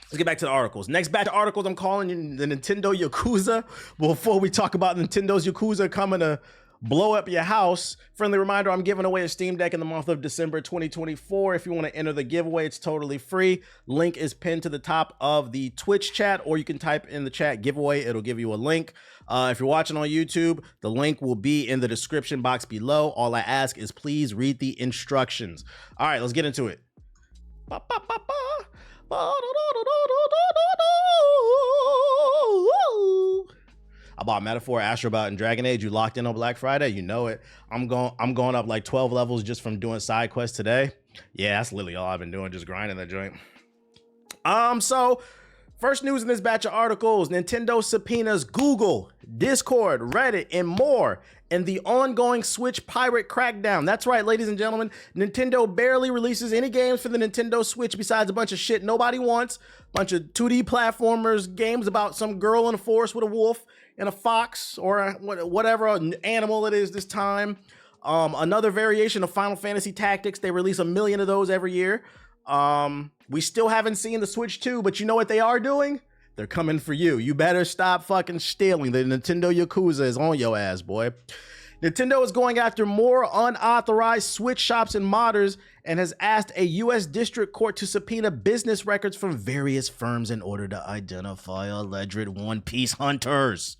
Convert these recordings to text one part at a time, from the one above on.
Let's get back to the articles. Next batch of articles I'm calling the Nintendo Yakuza. Before we talk about Nintendo's Yakuza coming to blow up your house, friendly reminder, I'm giving away a Steam Deck in the month of December 2024. If you want to enter the giveaway, it's totally free. Link is pinned to the top of the Twitch chat, or you can type in the chat giveaway. It'll give you a link. If you're watching on YouTube, the link will be in the description box below. All I ask is please read the instructions. All right, let's get into it. I bought Metaphor, Astrobot, and Dragon Age. You locked in on Black Friday? You know it. I'm going up like 12 levels just from doing side quests today. Yeah, that's literally all I've been doing, just grinding that joint. So first news in this batch of articles: Nintendo subpoenas Google, Discord, Reddit, and more in the ongoing Switch pirate crackdown. That's right, ladies and gentlemen. Nintendo barely releases any games for the Nintendo Switch besides a bunch of shit nobody wants. Bunch of 2D platformers, games about some girl in a forest with a wolf and a fox, or whatever animal it is this time. Another variation of Final Fantasy Tactics. They release 1 million of those every year. We still haven't seen the Switch 2, but you know what they are doing? They're coming for you. You better stop fucking stealing. The Nintendo Yakuza is on your ass, boy. Nintendo is going after more unauthorized Switch shops and modders and has asked a U.S. district court to subpoena business records from various firms in order to identify alleged One Piece hunters.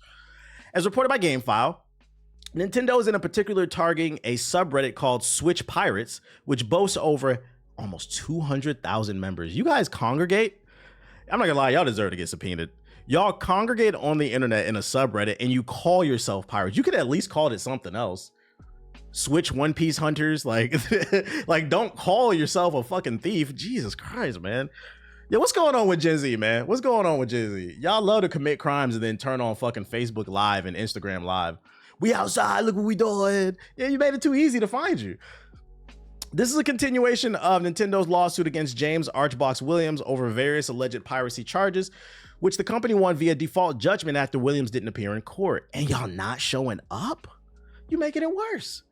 As reported by GameFile, Nintendo is in particular targeting a subreddit called Switch Pirates, which boasts over almost 200,000 members. You guys congregate? I'm not gonna lie, y'all deserve to get subpoenaed. Y'all congregate on the internet in a subreddit and you call yourself pirates. You could at least call it something else. Switch One Piece hunters, like don't call yourself a fucking thief. Jesus Christ, man. Yeah, what's going on with Gen Z, man? What's going on with Gen Z? Y'all love to commit crimes and then turn on fucking Facebook Live and Instagram Live. We outside, look what we doing. Yeah, you made it too easy to find you. This is a continuation of Nintendo's lawsuit against James Archbox Williams over various alleged piracy charges, which the company won via default judgment after Williams didn't appear in court. And y'all not showing up? You making it worse.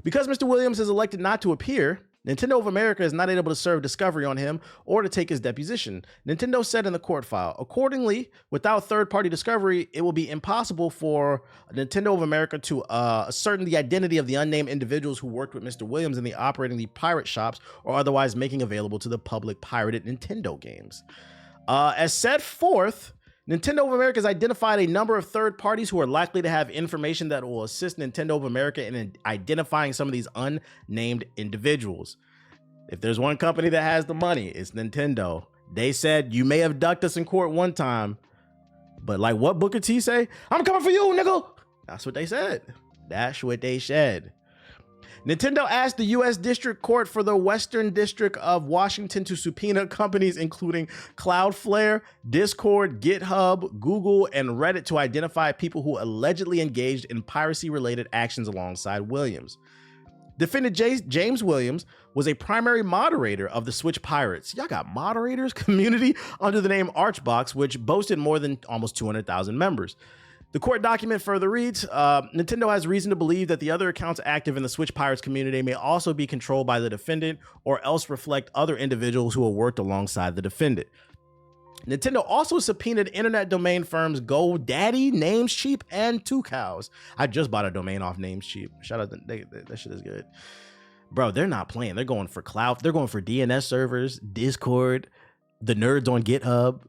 Because Mr. Williams has elected not to appear, Nintendo of America is not able to serve discovery on him or to take his deposition. Nintendo said in the court file, accordingly, without third-party discovery, it will be impossible for Nintendo of America to ascertain the identity of the unnamed individuals who worked with Mr. Williams in the operating the pirate shops or otherwise making available to the public pirated Nintendo games. As set forth, Nintendo of America has identified a number of third parties who are likely to have information that will assist Nintendo of America in identifying some of these unnamed individuals. If there's one company that has the money, it's Nintendo. They said, you may have ducked us in court one time, but like what Booker T say? I'm coming for you, nigga. That's what they said. That's what they said. Nintendo asked the U.S. District Court for the Western District of Washington to subpoena companies including Cloudflare, Discord, GitHub, Google, and Reddit to identify people who allegedly engaged in piracy-related actions alongside Williams. Defendant James Williams was a primary moderator of the Switch Pirates. Y'all got moderators community under the name Archbox, which boasted more than almost 200,000 members. The court document further reads, Nintendo has reason to believe that the other accounts active in the Switch Pirates community may also be controlled by the defendant or else reflect other individuals who have worked alongside the defendant. Nintendo also subpoenaed internet domain firms GoDaddy, Namecheap, and Two Cows. I just bought a domain off Namecheap. Shout out, that shit is good. Bro, they're not playing. They're going for cloud. They're going for DNS servers, Discord, the nerds on GitHub,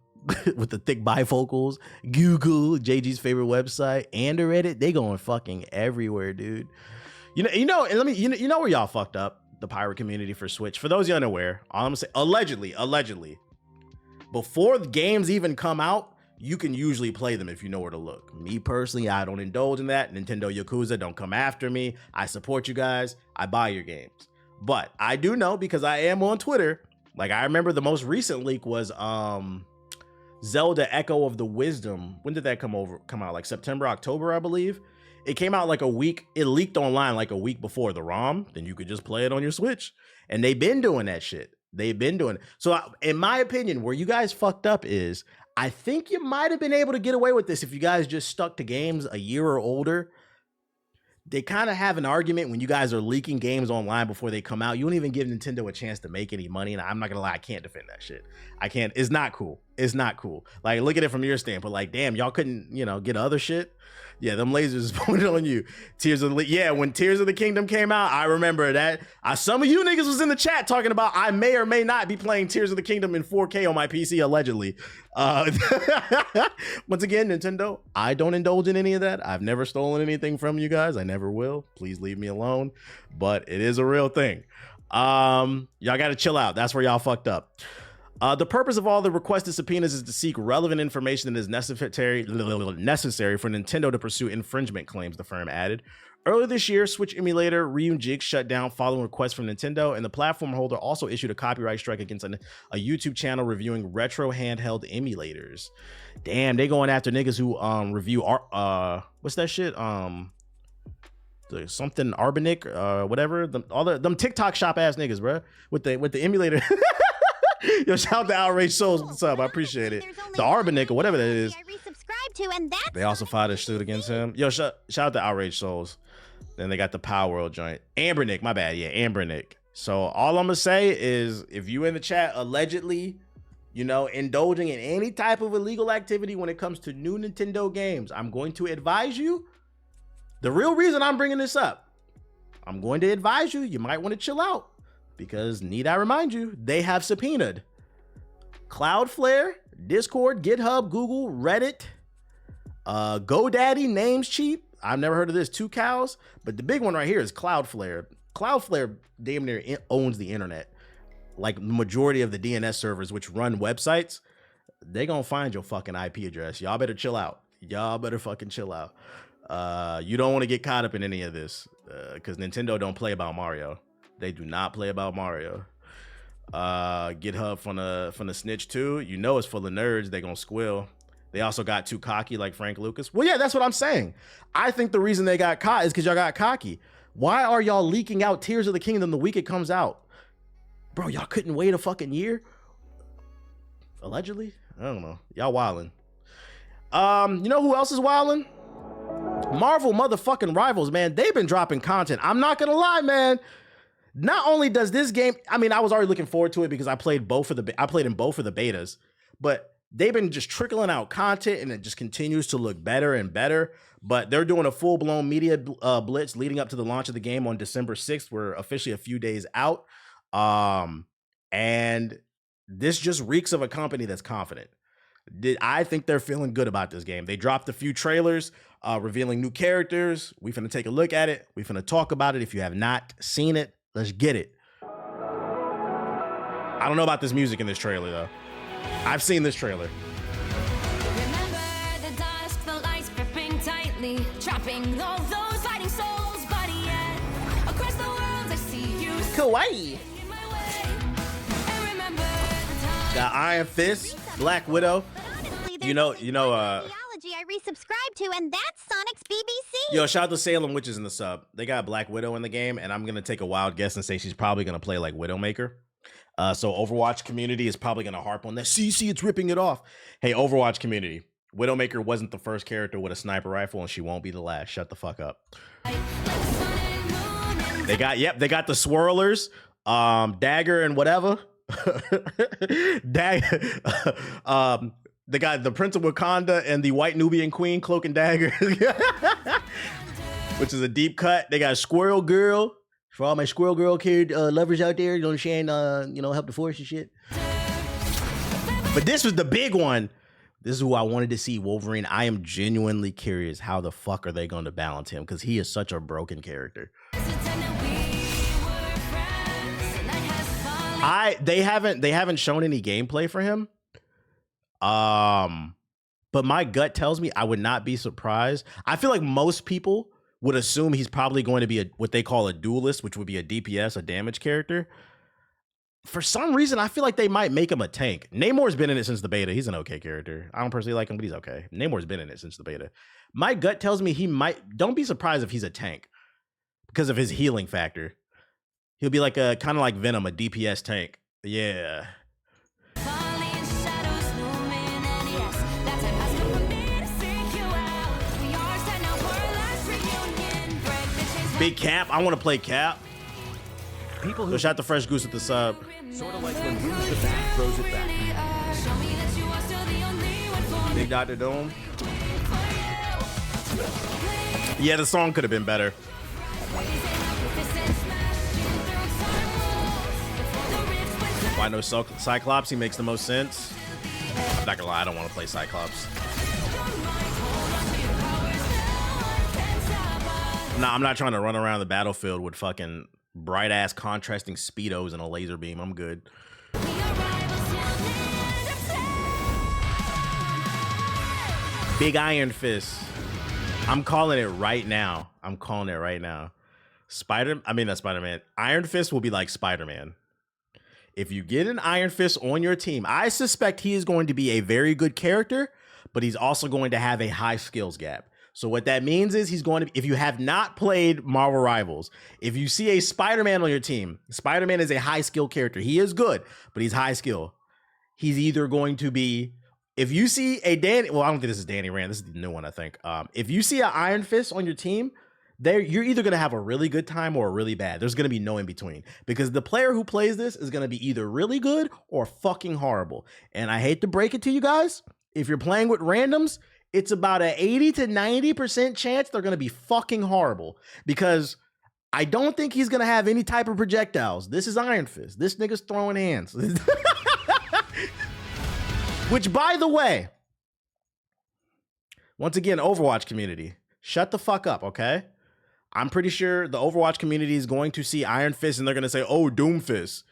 with the thick bifocals, Google, JG's favorite website, and the Reddit. They going fucking everywhere, dude. You know, and you know where y'all fucked up the pirate community for Switch. For those you unaware, all I'm saying, allegedly, before the games even come out, you can usually play them if you know where to look. Me personally, I don't indulge in that. Nintendo Yakuza, don't come after me. I support you guys. I buy your games. But I do know, because I am on Twitter, like I remember the most recent leak was Zelda Echo of the Wisdom. When did that come out? Like September, October, I believe. It came out like a week. It leaked online like a week before the ROM. Then you could just play it on your Switch. And they've been doing that shit. They've been doing it. So in my opinion, where you guys fucked up is, I think you might have been able to get away with this if you guys just stuck to games a year or older. They kind of have an argument when you guys are leaking games online before they come out. You don't even give Nintendo a chance to make any money. And I'm not gonna lie, I can't defend that shit. I can't. It's not cool. It's not cool. Like, look at it from your standpoint. Like, damn, y'all couldn't, you know, get other shit. Yeah, them lasers pointed on you. When Tears of the Kingdom came out, I remember that. Some of you niggas was in the chat talking about I may or may not be playing Tears of the Kingdom in 4K on my PC, allegedly. Once again, Nintendo, I don't indulge in any of that. I've never stolen anything from you guys. I never will. Please leave me alone. But it is a real thing. Y'all gotta chill out. That's where y'all fucked up. The purpose of all the requested subpoenas is to seek relevant information that is necessary for Nintendo to pursue infringement claims, the firm added. Earlier this year, Switch emulator Ryujik shut down following requests from Nintendo, and the platform holder also issued a copyright strike against a YouTube channel reviewing retro handheld emulators. Damn, they going after niggas who review what's that shit? Something Arbonic, whatever. Them TikTok shop ass niggas, bro, with the emulator. Yo, shout out to Outrage Souls. What's up? I appreciate it. The Arbonic or whatever that is. They also filed a suit against him. Yo, shout out to Outrage Souls. Then they got the Power World joint. Ambernick, my bad. Yeah, Ambernick. So all I'm gonna say is, if you in the chat allegedly, you know, indulging in any type of illegal activity when it comes to new Nintendo games, I'm going to advise you. The real reason I'm bringing this up, I'm going to advise you, you might want to chill out. Because, need I remind you, they have subpoenaed Cloudflare, Discord, GitHub, Google, Reddit, GoDaddy, Namecheap. I've never heard of this, 2 Cows. But the big one right here is Cloudflare. Cloudflare damn near owns the internet. Like the majority of the DNS servers, which run websites, they gonna find your fucking IP address. Y'all better chill out. Y'all better fucking chill out. You don't want to get caught up in any of this because Nintendo don't play about Mario. They do not play about Mario. GitHub from the snitch too. You know it's full of nerds. They gonna squill. They also got too cocky like Frank Lucas. Well, yeah, that's what I'm saying. I think the reason they got caught is because y'all got cocky. Why are y'all leaking out Tears of the Kingdom the week it comes out? Bro, y'all couldn't wait a fucking year? Allegedly? I don't know. Y'all wildin'. You know who else is wildin'? Marvel motherfucking Rivals, man. They've been dropping content. I'm not gonna lie, man. Not only does this game, I mean, I was already looking forward to it because I played in both of the betas, but they've been just trickling out content and it just continues to look better and better. But they're doing a full-blown media blitz leading up to the launch of the game on December 6th. We're officially a few days out. And this just reeks of a company that's confident. I think they're feeling good about this game. They dropped a few trailers revealing new characters. We finna take a look at it. We finna talk about it. If you have not seen it, let's get it. I don't know about this music in this trailer, though. I've seen this trailer. Remember the dusk, the lights gripping tightly, trapping all those fighting souls, but yet across the world I see you. Kawaii. In my way. And remember the time. Got Iron Fist, Black Widow. You know, I resubscribe to, and that's Sonic's BBC. Yo, shout out to Salem Witches in the sub. They got Black Widow in the game, and I'm gonna take a wild guess and say she's probably gonna play like Widowmaker. So Overwatch community is probably gonna harp on that. See, it's ripping it off. Hey, Overwatch community, Widowmaker wasn't the first character with a sniper rifle, and she won't be the last. Shut the fuck up. They got the swirlers, dagger and whatever. They got the Prince of Wakanda and the White Nubian Queen, Cloak and Dagger, which is a deep cut. They got Squirrel Girl for all my Squirrel Girl lovers out there. You understand? Help the force and shit. But this was the big one. This is who I wanted to see, Wolverine. I am genuinely curious how the fuck are they going to balance him because he is such a broken character. They haven't shown any gameplay for him. But my gut tells me I would not be surprised. I feel like most people would assume he's probably going to be what they call a duelist, which would be a DPS, a damage character. For some reason, I feel like they might make him a tank. Namor's been in it since the beta. He's an okay character. I don't personally like him, but he's okay. Namor's been in it since the beta. My gut tells me he might. Don't be surprised if he's a tank because of his healing factor. He'll be like kind of like Venom, a DPS tank. Yeah. Big Cap. I want to play Cap. People who shot the Fresh Goose at the sub. sort of like when wins the bat throws it back. Dr. Doom. Yeah, the song could have been better. Why no Cyclops? He makes the most sense. I'm not gonna lie, I don't want to play Cyclops. Nah, I'm not trying to run around the battlefield with fucking bright ass contrasting speedos and a laser beam. I'm good. Big Iron Fist. I'm calling it right now. I'm calling it right now. Not Spider-Man. Iron Fist will be like Spider-Man. If you get an Iron Fist on your team, I suspect he is going to be a very good character, but he's also going to have a high skills gap. So what that means is he's going to, if you have not played Marvel Rivals, if you see a Spider-Man on your team, Spider-Man is a high skill character. He is good, but he's high skill. He's either going to be, if you see a Danny, well, I don't think this is Danny Rand. This is the new one, I think. If you see an Iron Fist on your team, you're either going to have a really good time or really bad. There's going to be no in between, because the player who plays this is going to be either really good or fucking horrible. And I hate to break it to you guys, if you're playing with randoms, it's about an 80 to 90% chance they're going to be fucking horrible, because I don't think he's going to have any type of projectiles. This is Iron Fist. This nigga's throwing hands. Which, by the way, once again, Overwatch community, shut the fuck up, okay? I'm pretty sure the Overwatch community is going to see Iron Fist and they're going to say, oh, Doomfist,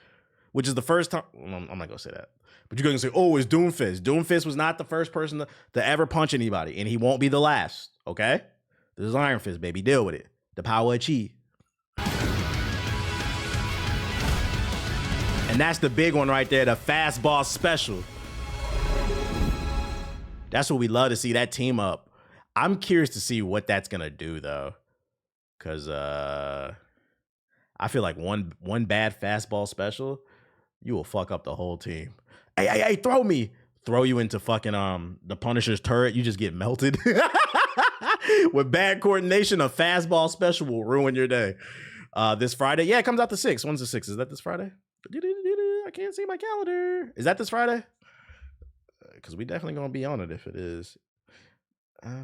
which is the first time. I'm not going to say that. But you're going to say, oh, it's Doomfist. Doomfist was not the first person to ever punch anybody, and he won't be the last, okay? This is Iron Fist, baby. Deal with it. The power of chi. And that's the big one right there, the Fast Boss Special. That's what we love to see, that team up. I'm curious to see what that's going to do, though. Because I feel like one bad fastball special, you will fuck up the whole team. Hey, throw me. Throw you into fucking the Punisher's turret. You just get melted. With bad coordination, a fastball special will ruin your day. This Friday. Yeah, it comes out the 6th. When's the 6th? Is that this Friday? I can't see my calendar. Is that this Friday? Because we definitely going to be on it if it is. Let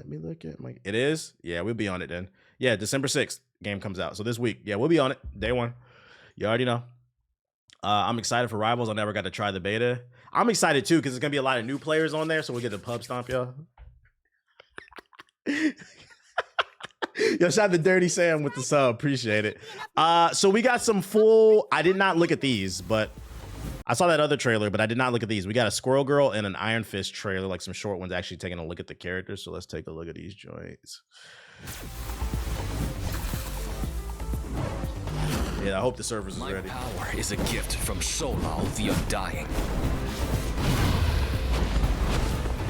me look at my... It is? Yeah, we'll be on it then. Yeah, December 6th, game comes out. So this week. Yeah, we'll be on it. Day one. You already know. I'm excited for Rivals. I never got to try the beta. I'm excited too, because there's going to be a lot of new players on there, so we'll get to pub stomp, y'all. Yo, shout out to Dirty Sam with the sub. Appreciate it. So we got some full... I did not look at these, but... I saw that other trailer, but I did not look at these. We got a Squirrel Girl and an Iron Fist trailer, like some short ones actually taking a look at the characters. So let's take a look at these joints. Yeah, I hope the servers is ready. My power is a gift from Solal the Undying.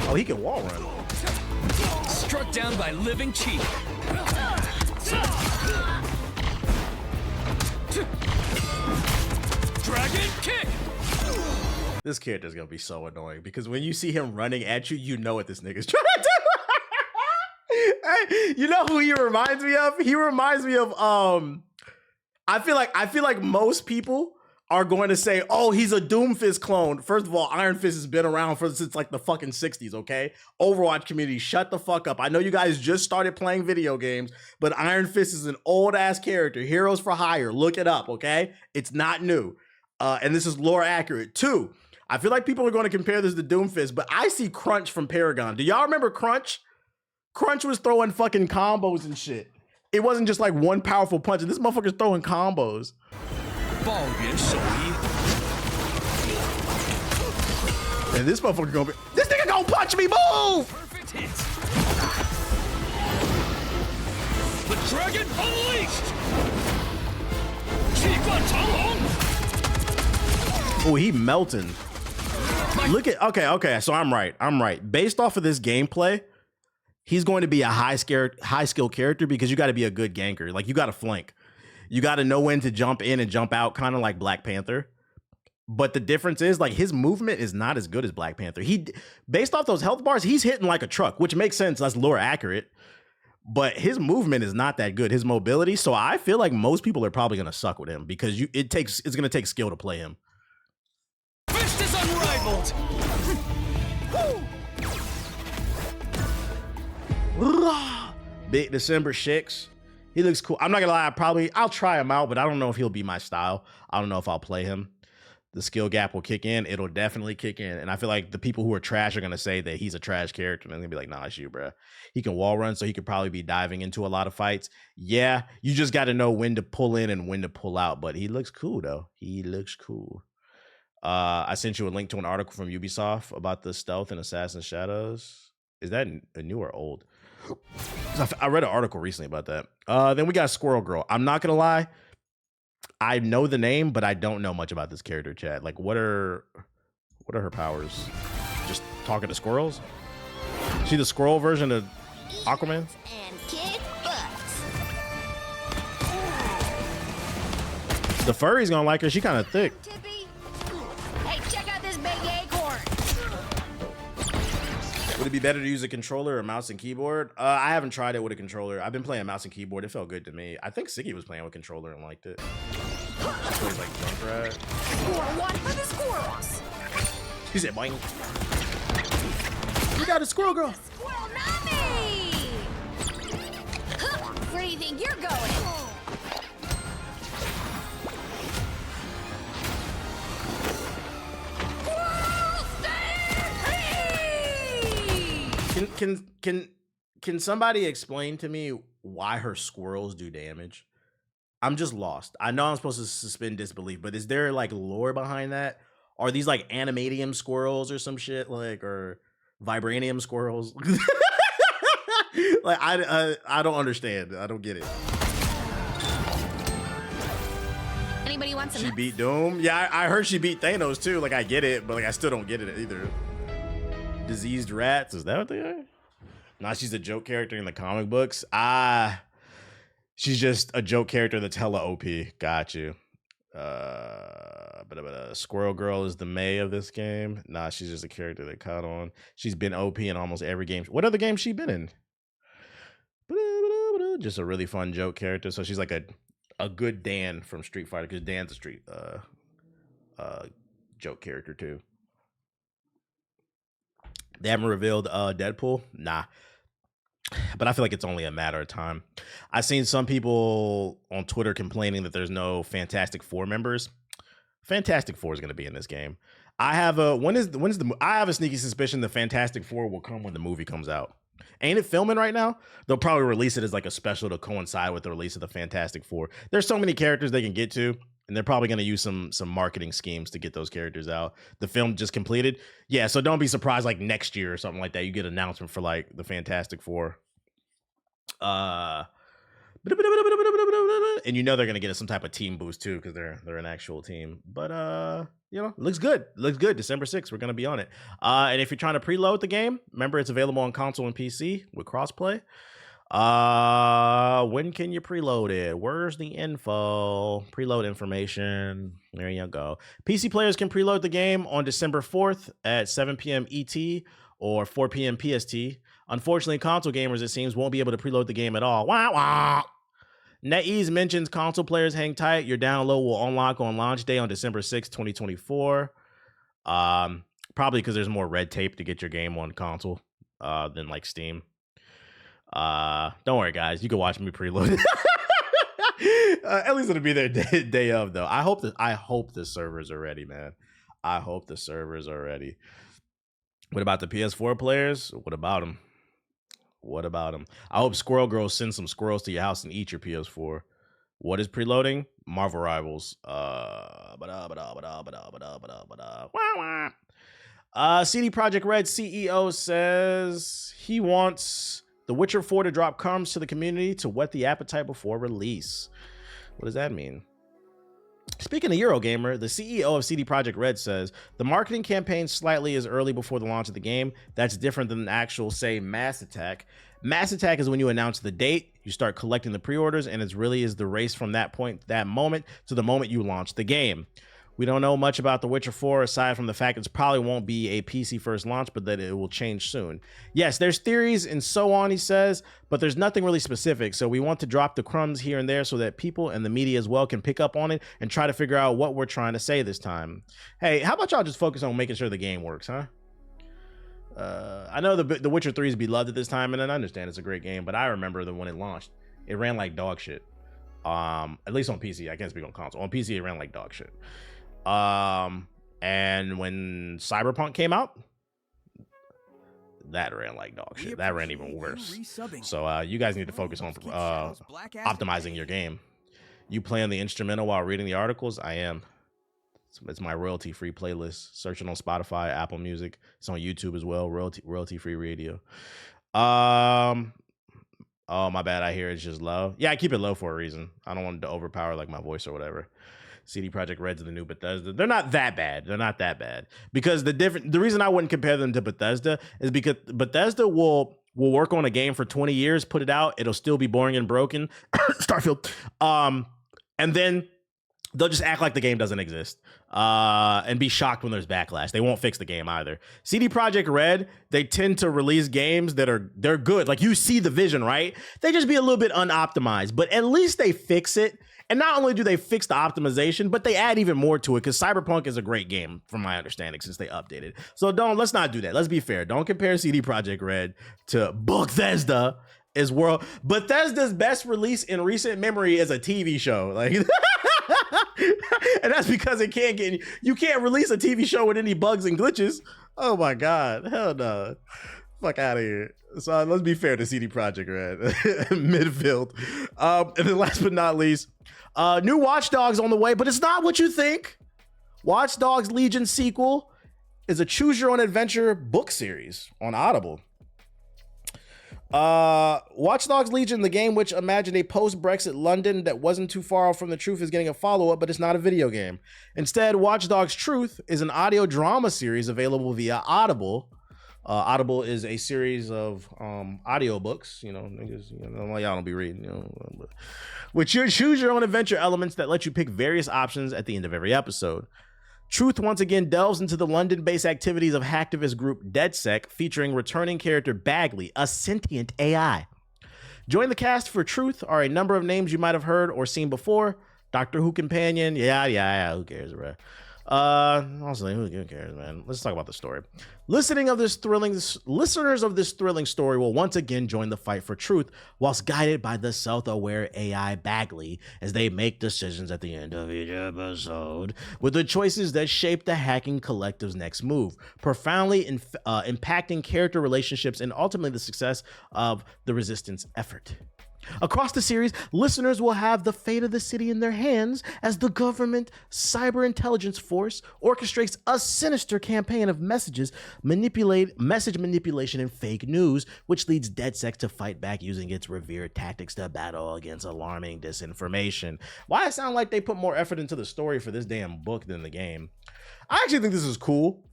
Oh, he can wall run. Struck down by living chi. Dragon kick. This character's gonna be so annoying, because when you see him running at you, you know what this nigga's trying to do. Hey, you know who he reminds me of? He reminds me of I feel like most people are going to say, oh, he's a Doomfist clone. First of all, Iron Fist has been around since like the fucking 60s, okay? Overwatch community, shut the fuck up. I know you guys just started playing video games, but Iron Fist is an old ass character. Heroes for hire. Look it up, okay? It's not new. And this is lore accurate. 2, I feel like people are going to compare this to Doomfist, but I see Crunch from Paragon. Do y'all remember Crunch? Crunch was throwing fucking combos and shit. It wasn't just like one powerful punch. This motherfucker's throwing combos. And this motherfucker gonna be... This nigga gonna punch me, move! Perfect hit. The dragon unleashed. Oh, he melting. Look at... Okay, so I'm right. Based off of this gameplay, he's going to be a high skill character, because you got to be a good ganker. Like, you got to flank. You got to know when to jump in and jump out, kind of like Black Panther. But the difference is, like, his movement is not as good as Black Panther. Based off those health bars, he's hitting like a truck, which makes sense. That's lore accurate. But his movement is not that good. His mobility. So I feel like most people are probably going to suck with him, because it's going to take skill to play him. Fist is unrivaled. Big December 6. He looks cool. I'm not gonna lie, I'll try him out, but I don't know if he'll be my style. I don't know if I'll play him. The skill gap will kick in. It'll definitely kick in. And I feel like the people who are trash are gonna say that he's a trash character. And they're gonna be like, nah, it's you, bro. He can wall run, so he could probably be diving into a lot of fights. Yeah, you just gotta know when to pull in and when to pull out. But he looks cool though. He looks cool. I sent you a link to an article from Ubisoft about the stealth in Assassin's Shadows. Is that new or old? I read an article recently about that. Then we got Squirrel Girl. I'm not gonna lie, I know the name, but I don't know much about this character, chat. Like, what are her powers? Just talking to squirrels? She the squirrel version of Aquaman? And kick butts. The furry's gonna like her. She kind of thick. Tippy. Hey, check out this big acorn. Would it be better to use a controller or mouse and keyboard? I haven't tried it with a controller. I've been playing mouse and keyboard. It felt good to me. I think Siggy was playing with controller and liked it. She plays like Junkrat. Score one for the squirrels. He said, boing. We got a Squirrel Girl. Squirrel Nami. Where do you think you're going? Can somebody explain to me why her squirrels do damage? I'm just lost. I know I'm supposed to suspend disbelief, but is there like lore behind that? Are these like animatium squirrels or some shit, like, or vibranium squirrels? Like, I don't understand. I don't get it. Anybody want some? She beat Doom? Yeah, I heard she beat Thanos too. Like, I get it, but like I still don't get it either. Diseased rats, is that what they are? Nah, she's a joke character in the comic books. She's just a joke character that's hella OP. Got you. But Squirrel Girl is the May of this game. Nah, she's just a character that caught on. She's been OP in almost every game. What other game she been in? Just a really fun joke character. So she's like a good Dan from Street Fighter, because Dan's a street joke character too. They haven't revealed Deadpool? Nah. But I feel like it's only a matter of time. I've seen some people on Twitter complaining that there's no Fantastic Four members. Fantastic Four is going to be in this game. I have a sneaky suspicion the Fantastic Four will come when the movie comes out. Ain't it filming right now? They'll probably release it as like a special to coincide with the release of the Fantastic Four. There's so many characters they can get to, and they're probably going to use some marketing schemes to get those characters out. The film just completed. Yeah, so don't be surprised like next year or something like that. You get an announcement for like the Fantastic Four. And you know they're going to get some type of team boost too, because they're an actual team. But you know, looks good. Looks good. December 6th, we're going to be on it. And if you're trying to preload the game, remember it's available on console and PC with crossplay. When can you preload it? Where's the info? Preload information. There you go. PC players can preload the game on December 4th at 7 p.m. ET or 4 p.m. PST. Unfortunately, console gamers, it seems, won't be able to preload the game at all. Wah, wah. NetEase mentions console players hang tight. Your download will unlock on launch day on December 6th, 2024. Probably because there's more red tape to get your game on console than like Steam. Don't worry, guys. You can watch me preload it. At least it'll be there day of, though. I hope the servers are ready, man. I hope the servers are ready. What about the PS4 players? What about them? What about them? I hope Squirrel Girl sends some squirrels to your house and eat your PS4. What is preloading? Marvel Rivals. CD Projekt Red CEO says he wants The Witcher 4 to drop crumbs to the community to whet the appetite before release. What does that mean? Speaking of Eurogamer, the CEO of CD Projekt Red says the marketing campaign slightly is early before the launch of the game. That's different than the actual, say, Mass Attack. Mass Attack is when you announce the date, you start collecting the pre-orders, and it really is the race from that moment to the moment you launch the game. We don't know much about The Witcher 4 aside from the fact it probably won't be a PC first launch, but that it will change soon. Yes, there's theories and so on, he says, but there's nothing really specific. So we want to drop the crumbs here and there so that people and the media as well can pick up on it and try to figure out what we're trying to say this time. Hey, how about y'all just focus on making sure the game works, huh? I know the Witcher 3 is beloved at this time, and I understand it's a great game, but I remember that when it launched, it ran like dog shit. At least on PC. I can't speak on console. On PC, it ran like dog shit. And when Cyberpunk came out, that ran like dog shit. That ran even worse. So you guys need to focus on optimizing your game. You play on the instrumental while reading the articles? I am. It's my royalty-free playlist. Search it on Spotify, Apple Music. It's on YouTube as well. Royalty-free radio. Oh, my bad. I hear it's just low. Yeah, I keep it low for a reason. I don't want it to overpower like my voice or whatever. CD Projekt Red's the new Bethesda. They're not that bad. They're not that bad. Because the reason I wouldn't compare them to Bethesda is because Bethesda will work on a game for 20 years, put it out, it'll still be boring and broken. Starfield. And then they'll just act like the game doesn't exist and be shocked when there's backlash. They won't fix the game either. CD Projekt Red, they tend to release games they're good. Like you see the vision, right? They just be a little bit unoptimized, but at least they fix it. And not only do they fix the optimization, but they add even more to it because Cyberpunk is a great game from my understanding since they updated. So let's not do that. Let's be fair. Don't compare CD Projekt Red to Bethesda. Bethesda's best release in recent memory is a TV show. Like, and that's because you can't release a TV show with any bugs and glitches. Oh my God. Hell no. Fuck out of here. So let's be fair to CD Projekt Red. Midfield. And then last but not least, new Watch Dogs on the way, but it's not what you think. Watch Dogs Legion sequel is a choose your own adventure book series on Audible. Watch Dogs Legion, the game which imagined a post-Brexit London that wasn't too far off from the truth, is getting a follow-up, but it's not a video game. Instead, Watch Dogs Truth is an audio drama series available via Audible. Audible is a series of audiobooks, niggas, y'all don't be reading, which you choose your own adventure elements that let you pick various options at the end of every episode. Truth once again delves into the London-based activities of hacktivist group DedSec, featuring returning character Bagley, a sentient AI. Join the cast for Truth are a number of names you might have heard or seen before. Doctor Who companion, yeah, who cares, bro? Honestly, who cares, man? Let's talk about the story. Listeners of this thrilling story will once again join the fight for truth, whilst guided by the self-aware AI Bagley as they make decisions at the end of each episode, with the choices that shape the hacking collective's next move, profoundly impacting character relationships and ultimately the success of the resistance effort. Across the series, listeners will have the fate of the city in their hands as the government cyber intelligence force orchestrates a sinister campaign of message manipulation and fake news, which leads DedSec to fight back using its revered tactics to battle against alarming disinformation. Why it sound like they put more effort into the story for this damn book than the game? I actually think this is cool.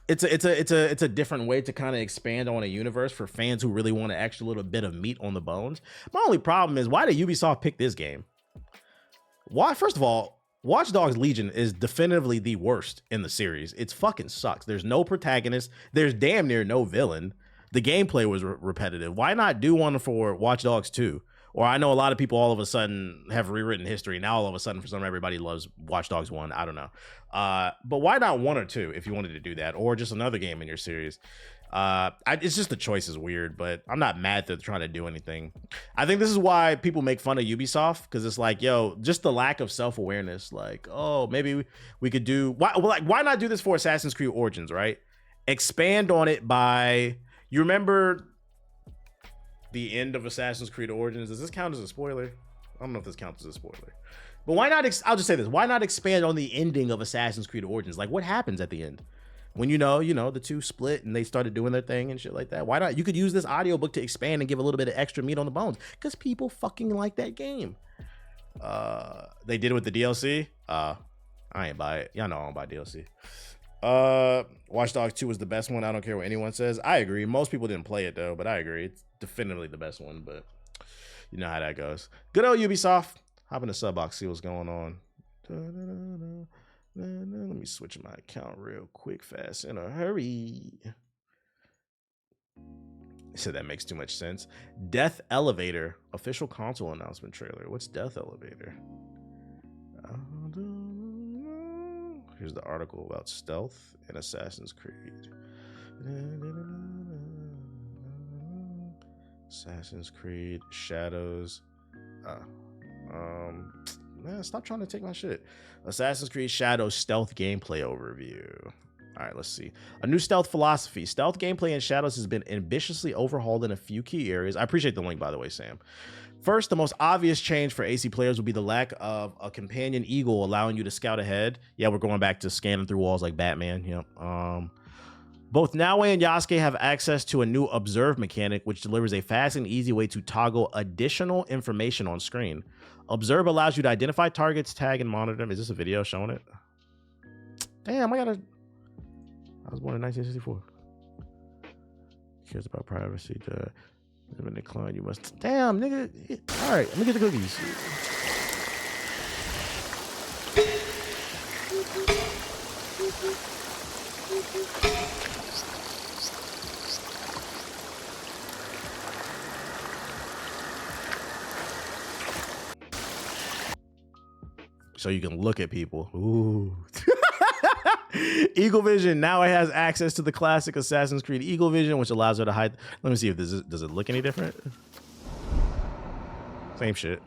It's a different way to kind of expand on a universe for fans who really want an extra little bit of meat on the bones. My only problem is, why did Ubisoft pick this game? Why? First of all, Watch Dogs Legion is definitively the worst in the series. It fucking sucks. There's no protagonist. There's damn near no villain. The gameplay was repetitive. Why not do one for Watch Dogs 2? Or I know a lot of people all of a sudden have rewritten history. Now all of a sudden, for some, everybody loves Watch Dogs 1. I don't know. But why not 1 or 2 if you wanted to do that? Or just another game in your series? It's just the choice is weird, but I'm not mad that they're trying to do anything. I think this is why people make fun of Ubisoft, because it's like, yo, just the lack of self-awareness. Like, oh, maybe we could do... Why not do this for Assassin's Creed Origins, right? Expand on it by... You remember... the end of Assassin's Creed Origins. Does this count as a spoiler? I don't know if this counts as a spoiler. But why not, I'll just say this, why not expand on the ending of Assassin's Creed Origins? Like, what happens at the end? When the two split and they started doing their thing and shit like that. Why not? You could use this audiobook to expand and give a little bit of extra meat on the bones, because people fucking like that game. They did it with the DLC. I ain't buy it. Y'all know I don't buy DLC. Watch Dogs 2 was the best one. I don't care what anyone says. I agree. Most people didn't play it though, but I agree. It's definitively the best one, but you know how that goes. Good old Ubisoft. Hop in the sub box, see what's going on. Let me switch my account real quick, fast, in a hurry. So that makes too much sense. Death Elevator official console announcement trailer. What's Death Elevator? Here's the article about stealth in Assassin's Creed. Assassin's Creed Shadows. Man, stop trying to take my shit. Assassin's Creed Shadows stealth gameplay overview. All right, let's see. A new stealth philosophy. Stealth gameplay in Shadows has been ambitiously overhauled in a few key areas. I appreciate the link, by the way, Sam. First, the most obvious change for AC players will be the lack of a companion eagle allowing you to scout ahead. Yeah, we're going back to scanning through walls like Batman. Yep. Both Naoe and Yasuke have access to a new observe mechanic, which delivers a fast and easy way to toggle additional information on screen. Observe allows you to identify targets, tag, and monitor them. Is this a video showing it? Damn, I was born in 1964. Cares about privacy. Live in decline. You must. Damn, nigga. All right, let me get the cookies. So you can look at people. Ooh. Eagle Vision. Now it has access to the classic Assassin's Creed Eagle Vision, which allows her to hide. Let me see if does it look any different? Same shit.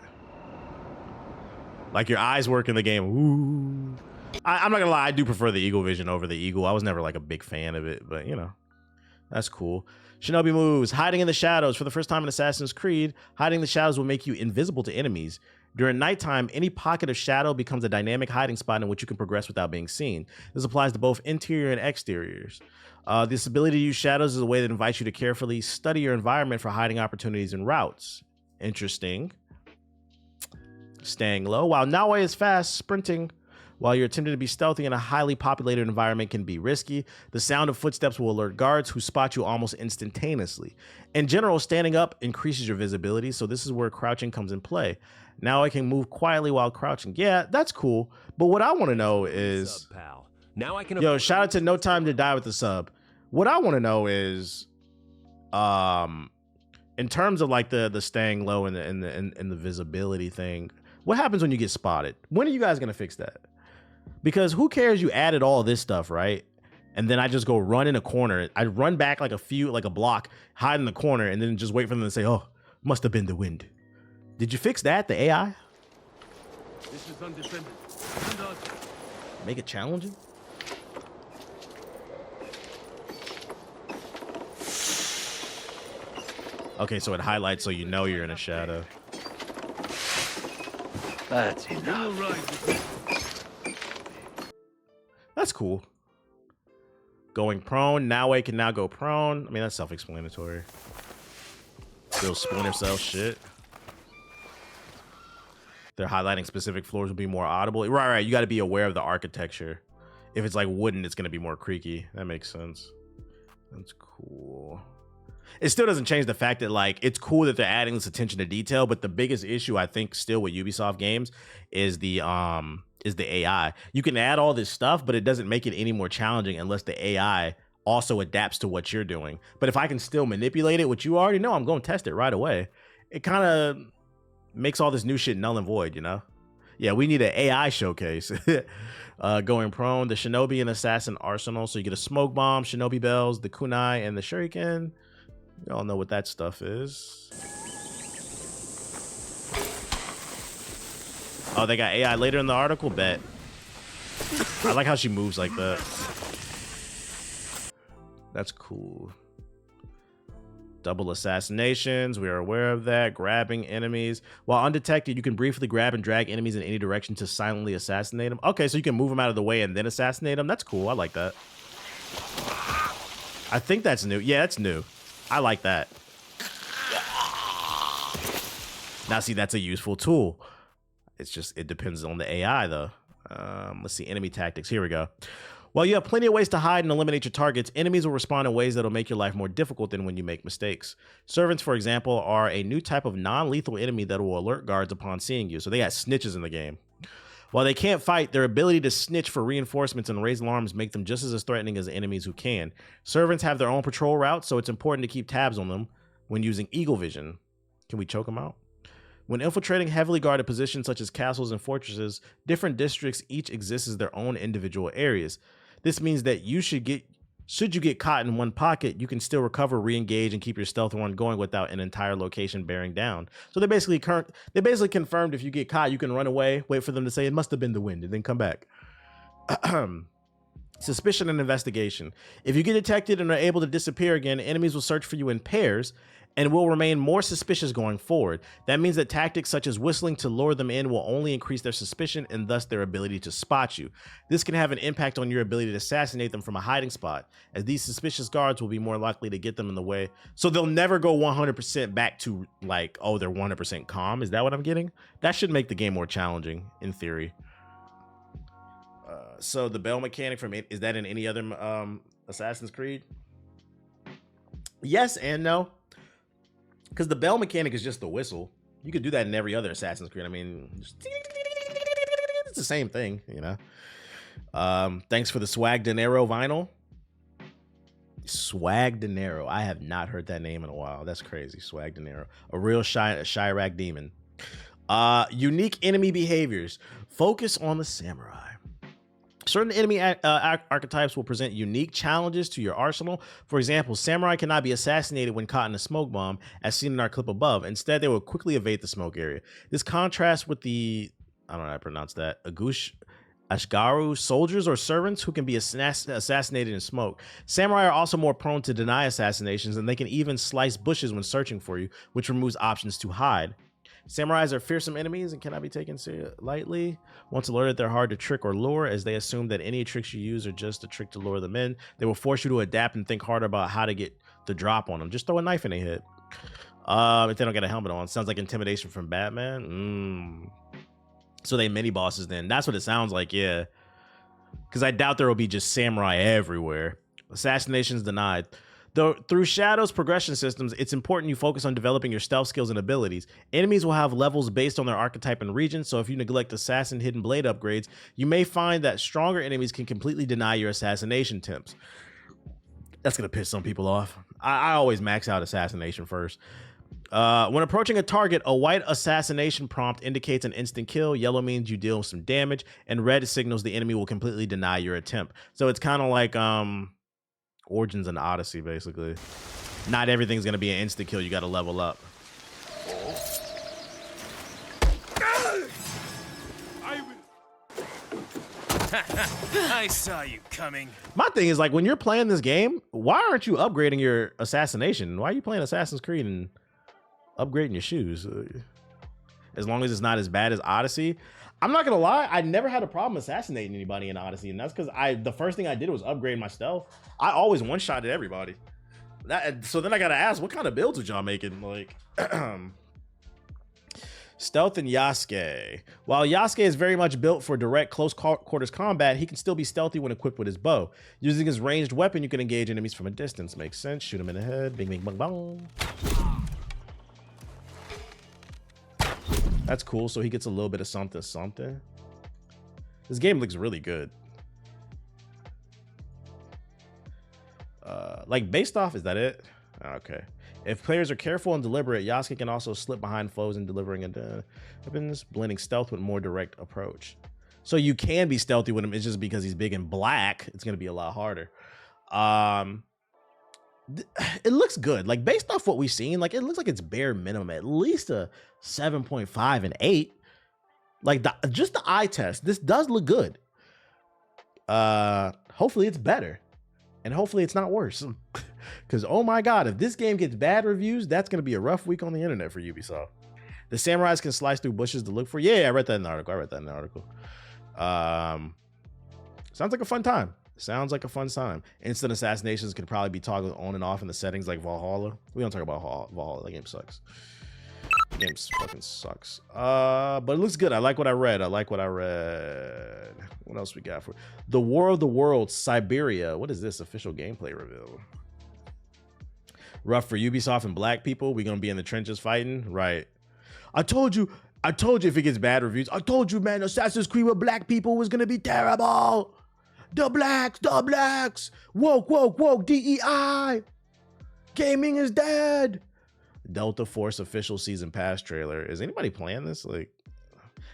Like your eyes work in the game. Ooh. I'm not gonna lie, I do prefer the Eagle Vision over the Eagle. I was never like a big fan of it, but you know, that's cool. Shinobi moves. Hiding in the shadows. For the first time in Assassin's Creed, hiding in the shadows will make you invisible to enemies. During nighttime, any pocket of shadow becomes a dynamic hiding spot in which you can progress without being seen. This applies to both interior and exteriors. This ability to use shadows is a way that invites you to carefully study your environment for hiding opportunities and routes. Interesting. Staying low. While Naoe is fast, sprinting while you're attempting to be stealthy in a highly populated environment can be risky. The sound of footsteps will alert guards who spot you almost instantaneously. In general, standing up increases your visibility, so this is where crouching comes in play. Now I can move quietly while crouching. Yeah, that's cool. But what I want to know is... Sub, pal. Now I can... Yo, shout out to No Time to Die with the sub. What I want to know is... in terms of like the staying low and the visibility thing, what happens when you get spotted? When are you guys going to fix that? Because who cares you added all this stuff, right? And then I just go run in a corner. I run back like a block, hide in the corner, and then just wait for them to say, oh, must have been the wind. Did you fix that, the AI? This is undefended. Make it challenging? Okay, so it highlights so you know you're in a shadow. That's enough. That's cool. Going prone. Naoe can now go prone. I mean, that's self-explanatory. Still Splinter Cell shit. They're highlighting specific floors will be more audible. Right. You got to be aware of the architecture. If it's like wooden, it's going to be more creaky. That makes sense. That's cool. It still doesn't change the fact that like it's cool that they're adding this attention to detail, but the biggest issue I think still with Ubisoft games is the AI. You can add all this stuff, but it doesn't make it any more challenging unless the AI also adapts to what you're doing. But if I can still manipulate it, which you already know, I'm going to test it right away. It kind of makes all this new shit null and void, you know? Yeah, we need an AI showcase. Going prone, the Shinobi and Assassin arsenal. So you get a smoke bomb, Shinobi bells, the kunai, and the shuriken. Y'all know what that stuff is. Oh, they got AI later in the article? Bet. I like how she moves like that. That's cool. Double assassinations. We are aware of that. Grabbing enemies. While undetected, you can briefly grab and drag enemies in any direction to silently assassinate them. Okay, so you can move them out of the way and then assassinate them. That's cool. I like that. I think that's new. Yeah, that's new. I like that. Now, see, that's a useful tool. It's just, it depends on the AI, though. Let's see, enemy tactics. Here we go. While you have plenty of ways to hide and eliminate your targets, enemies will respond in ways that will make your life more difficult than when you make mistakes. Servants, for example, are a new type of non-lethal enemy that will alert guards upon seeing you. So they got snitches in the game. While they can't fight, their ability to snitch for reinforcements and raise alarms make them just as threatening as enemies who can. Servants have their own patrol routes, so it's important to keep tabs on them when using Eagle Vision. Can we choke them out? When infiltrating heavily guarded positions such as castles and fortresses, different districts each exist as their own individual areas. This means that you should get Should you get caught in one pocket, you can still recover, re-engage, and keep your stealth run going without an entire location bearing down. So they basically confirmed if you get caught, you can run away, wait for them to say it must have been the wind, and then come back. Suspicion and investigation. If you get detected and are able to disappear again, enemies will search for you in pairs and will remain more suspicious going forward. That means that tactics such as whistling to lure them in will only increase their suspicion and thus their ability to spot you. This can have an impact on your ability to assassinate them from a hiding spot, as these suspicious guards will be more likely to get them in the way. So they'll never go 100% back to like, oh, they're 100% calm. Is that what I'm getting? That should make the game more challenging in theory. So the bell mechanic from it, is that in any other Assassin's Creed? Yes and no. Because the bell mechanic is just the whistle. You could do that in every other Assassin's Creed. I mean, it's the same thing, you know. Thanks for the Swag Dinero vinyl. Swag Dinero. I have not heard that name in a while. That's crazy. Swag Dinero. A real Chirac demon. Unique enemy behaviors. Focus on the samurai. Certain enemy archetypes will present unique challenges to your arsenal. For example, samurai cannot be assassinated when caught in a smoke bomb, as seen in our clip above. Instead, they will quickly evade the smoke area. This contrasts with the, I don't know how to pronounce that, Ashgaru soldiers or servants who can be assassinated in smoke. Samurai are also more prone to deny assassinations, and they can even slice bushes when searching for you, which removes options to hide. Samurais are fearsome enemies and cannot be taken lightly. Once alerted, they're hard to trick or lure, as they assume that any tricks you use are just a trick to lure them in. They will force you to adapt and think harder about how to get the drop on them. Just throw a knife in their head. If they don't get a helmet on. Sounds like intimidation from Batman. So they mini bosses then. That's what it sounds like, yeah. Because I doubt there will be just samurai everywhere. Assassinations denied. Though through Shadow's progression systems, it's important you focus on developing your stealth skills and abilities. Enemies will have levels based on their archetype and region, so if you neglect assassin hidden blade upgrades, you may find that stronger enemies can completely deny your assassination attempts. That's gonna piss some people off. I always max out assassination first. When approaching a target, a white assassination prompt indicates an instant kill, yellow means you deal some damage, and red signals the enemy will completely deny your attempt. So it's kind of like Origins and Odyssey, basically. Not everything's gonna be an instant kill. You got to level up. I saw you coming. My thing is, like, when you're playing this game, why aren't you upgrading your assassination? Why are you playing Assassin's Creed and upgrading your shoes? As long as it's not as bad as Odyssey. I'm not gonna lie, I never had a problem assassinating anybody in Odyssey, and that's because the first thing I did was upgrade my stealth. I always one-shotted everybody. So then I gotta ask, what kind of builds are y'all making? Like, stealth and Yasuke. While Yasuke is very much built for direct close quarters combat, he can still be stealthy when equipped with his bow. Using his ranged weapon, you can engage enemies from a distance. Makes sense. Shoot him in the head. Bing, bing, bang, bang. That's cool. So he gets a little bit of something. This game looks really good. Like based off, is that it? Okay. If players are careful and deliberate, Yasuke can also slip behind foes in delivering weapons, blending stealth with more direct approach. So you can be stealthy with him. It's just because he's big and black, it's gonna be a lot harder. It looks good. Like based off what we've seen, like it looks like it's bare minimum at least a 7.5 and 8. Like just the eye test, this does look good. Hopefully it's better, and hopefully it's not worse. Because oh my god, if this game gets bad reviews, that's gonna be a rough week on the internet for Ubisoft. The samurais can slice through bushes to look for. Yeah, I read that in the article. Sounds like a fun time. Instant assassinations could probably be toggled on and off in the settings like Valhalla. We don't talk about Valhalla. That game sucks. The game fucking sucks. But it looks good. I like what I read. What else we got for The War of the Worlds, Siberia? What is this? Official gameplay reveal. Rough for Ubisoft and black people. We're gonna be in the trenches fighting, right? I told you if it gets bad reviews. I told you, man, Assassin's Creed with black people was gonna be terrible. The blacks, woke, DEI. Gaming is dead. Delta Force official season pass trailer. Is anybody playing this? Like,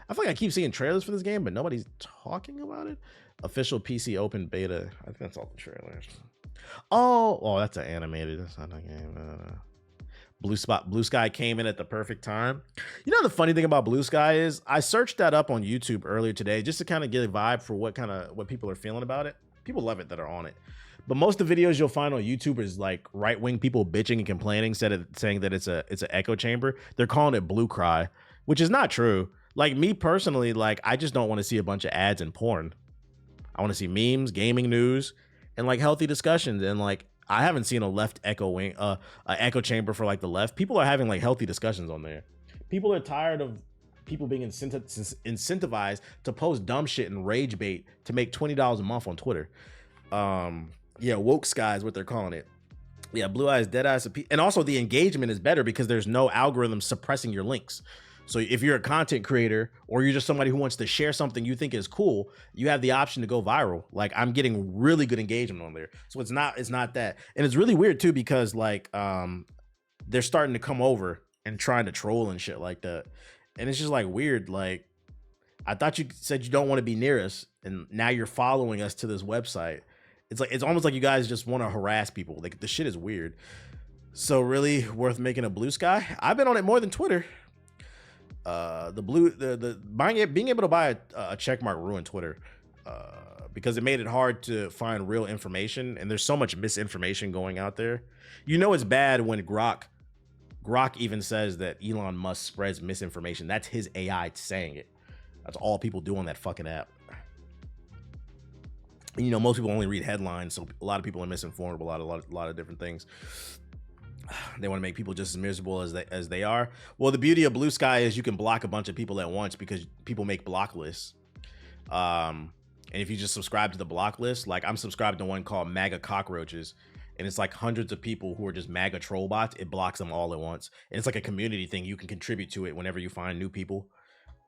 I feel like I keep seeing trailers for this game, but nobody's talking about it. Official PC open beta. I think that's all the trailers. Oh, that's an animated. That's not a game. Blue Sky came in at the perfect time. You know, the funny thing about Blue Sky is I searched that up on YouTube earlier today just to kind of get a vibe for what people are feeling about it. People love it that are on it. But most of the videos you'll find on YouTube is like right-wing people bitching and complaining, saying that it's an echo chamber. They're calling it Blue Cry, which is not true. Like me personally, like I just don't want to see a bunch of ads and porn. I want to see memes, gaming news, and like healthy discussions. And like I haven't seen a left echo chamber for like the left. People are having like healthy discussions on there. People are tired of people being incentivized to post dumb shit and rage bait to make $20 a month on Twitter. Yeah, woke sky is what they're calling it. Yeah, blue eyes, dead eyes, and also the engagement is better because there's no algorithm suppressing your links. So if you're a content creator or you're just somebody who wants to share something you think is cool, you have the option to go viral. Like I'm getting really good engagement on there. So it's not that. And it's really weird too, because like they're starting to come over and trying to troll and shit like that. And it's just like weird. Like I thought you said you don't want to be near us, and now you're following us to this website. It's like it's almost like you guys just want to harass people. Like the shit is weird. So really worth making a Blue Sky? I've been on it more than Twitter. Being able to buy a check mark ruined Twitter because it made it hard to find real information, and there's so much misinformation going out there. You know it's bad when Grok even says that Elon Musk spreads misinformation. That's his AI saying it. That's all people do on that fucking app. And, you know, most people only read headlines, so a lot of people are misinformed about a lot of different things. They want to make people just as miserable as they are. Well, the beauty of Blue Sky is you can block a bunch of people at once because people make block lists. And if you just subscribe to the block list, like I'm subscribed to one called MAGA Cockroaches, and it's like hundreds of people who are just MAGA troll bots. It blocks them all at once. And it's like a community thing. You can contribute to it whenever you find new people.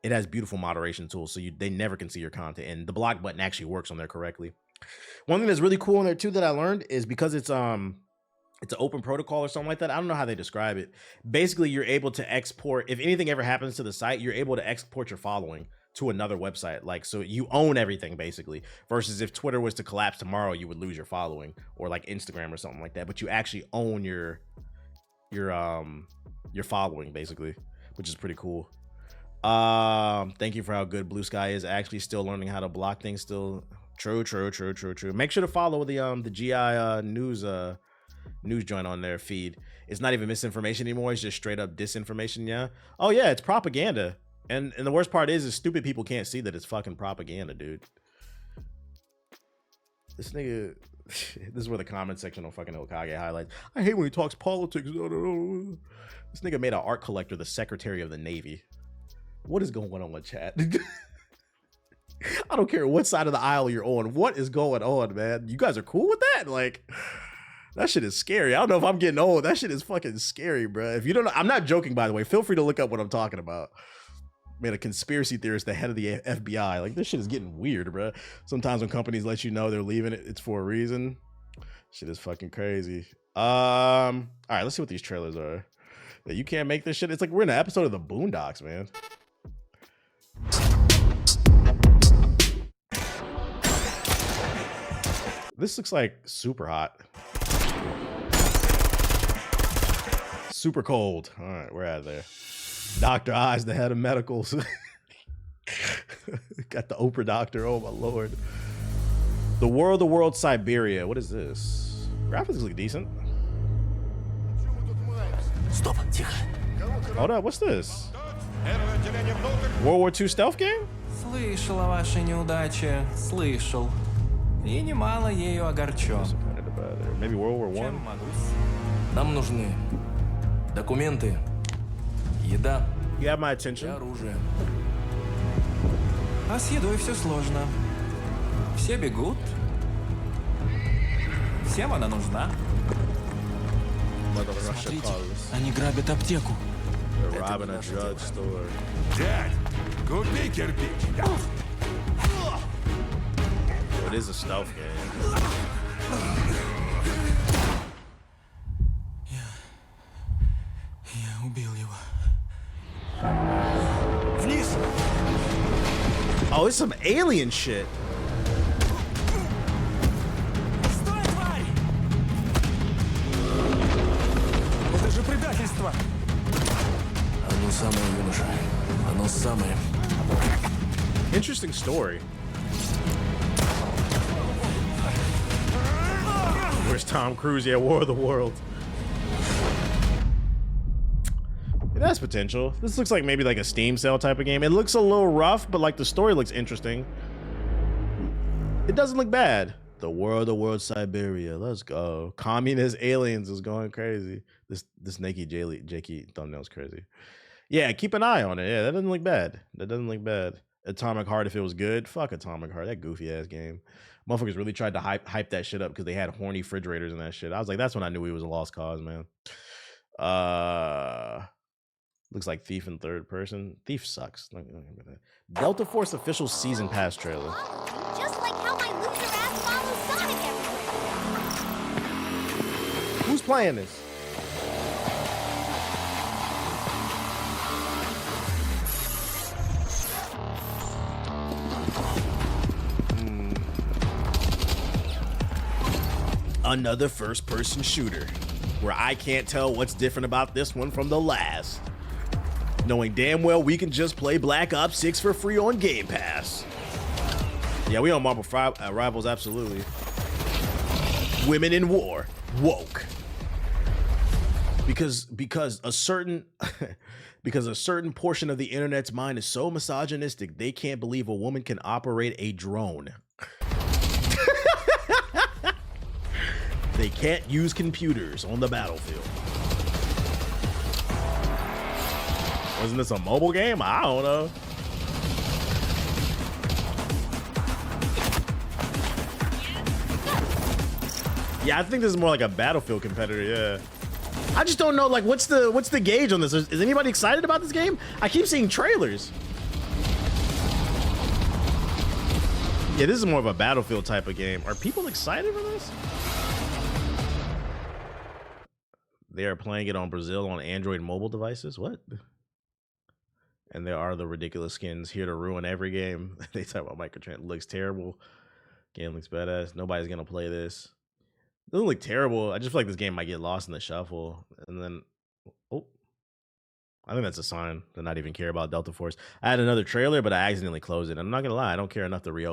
It has beautiful moderation tools, so they never can see your content. And the block button actually works on there correctly. One thing that's really cool on there too that I learned is because it's an open protocol or something like that. I don't know how they describe it. Basically, you're able to export, if anything ever happens to the site, you're able to export your following to another website. Like, so you own everything basically, versus if Twitter was to collapse tomorrow, you would lose your following, or like Instagram or something like that. But you actually own your following basically, which is pretty cool. Thank you for how good Blue Sky is. Actually still learning how to block things still. True. Make sure to follow the GI news joint on their feed. It's not even misinformation anymore. It's just straight up disinformation. Yeah. Oh yeah, it's propaganda. And the worst part is stupid people can't see that it's fucking propaganda, dude. This nigga, this is where the comment section on fucking Okage highlights. I hate when he talks politics. This nigga made an art collector the Secretary of the Navy. What is going on with chat? I don't care what side of the aisle you're on. What is going on, man? You guys are cool with that? Like, that shit is scary. I don't know if I'm getting old. That shit is fucking scary, bro. If you don't know, I'm not joking, by the way. Feel free to look up what I'm talking about. Man, a conspiracy theorist, the head of the FBI. Like, this shit is getting weird, bro. Sometimes when companies let you know they're leaving it, it's for a reason. Shit is fucking crazy. All right, let's see what these trailers are. Yeah, you can't make this shit. It's like we're in an episode of the Boondocks, man. This looks like super hot. Super cold. All right, we're out of there. Dr. Oz, the head of medicals. Got the Oprah doctor. Oh my lord. The World Siberia. What is this? Graphics look decent. Stop. Hold up, what's this? World War II stealth game? Слышал о вашей неудаче, слышал. И немало ею огорчен. Maybe World War I? Нам нужны документы, еда You have my и attention. оружие. А с едой все сложно. Все бегут. Всем она нужна. Смотрите, они грабят аптеку. They're robbing a drugstore. Дядь, купи кирпич. It is a stealth game. Я убил его. Вниз. Oh, it's some alien shit. Стой, тварь! убийства. Оно самое, юноша. Оно самое. Interesting story. Where's Tom Cruise? Yeah, War of the Worlds. It has potential. This looks like maybe like a Steam sale type of game. It looks a little rough, but like the story looks interesting. It doesn't look bad. The War of the Worlds Siberia. Let's go. Communist aliens is going crazy. This naked Jakey thumbnail's crazy. Yeah, keep an eye on it. Yeah, that doesn't look bad. That doesn't look bad. Atomic Heart, if it was good, fuck Atomic Heart. That goofy ass game. Motherfuckers really tried to hype that shit up because they had horny refrigerators and that shit. I was like, that's when I knew he was a lost cause, man. Looks like Thief in third person. Thief sucks. Delta Force official season pass trailer. Just like how my loser ass follows Sonic everywhere. Who's playing this? Another first-person shooter, where I can't tell what's different about this one from the last. Knowing damn well we can just play Black Ops 6 for free on Game Pass. Yeah, we on Marvel Rivals, absolutely. Women in war, woke. Because a certain because a certain portion of the internet's mind is so misogynistic, they can't believe a woman can operate a drone. They can't use computers on the battlefield. Wasn't this a mobile game? I don't know. Yeah, I think this is more like a Battlefield competitor, yeah. I just don't know, like, what's the gauge on this? Is anybody excited about this game? I keep seeing trailers. Yeah, this is more of a Battlefield type of game. Are people excited for this? They are playing it on Brazil on Android mobile devices. What? And there are the ridiculous skins here to ruin every game. They talk about microtransaction. Looks terrible. Game looks badass. Nobody's gonna play this. It doesn't look terrible. I just feel like this game might get lost in the shuffle. And then, oh, I think that's a sign to not even care about Delta Force. I had another trailer, but I accidentally closed it. I'm not gonna lie, I don't care enough to reopen.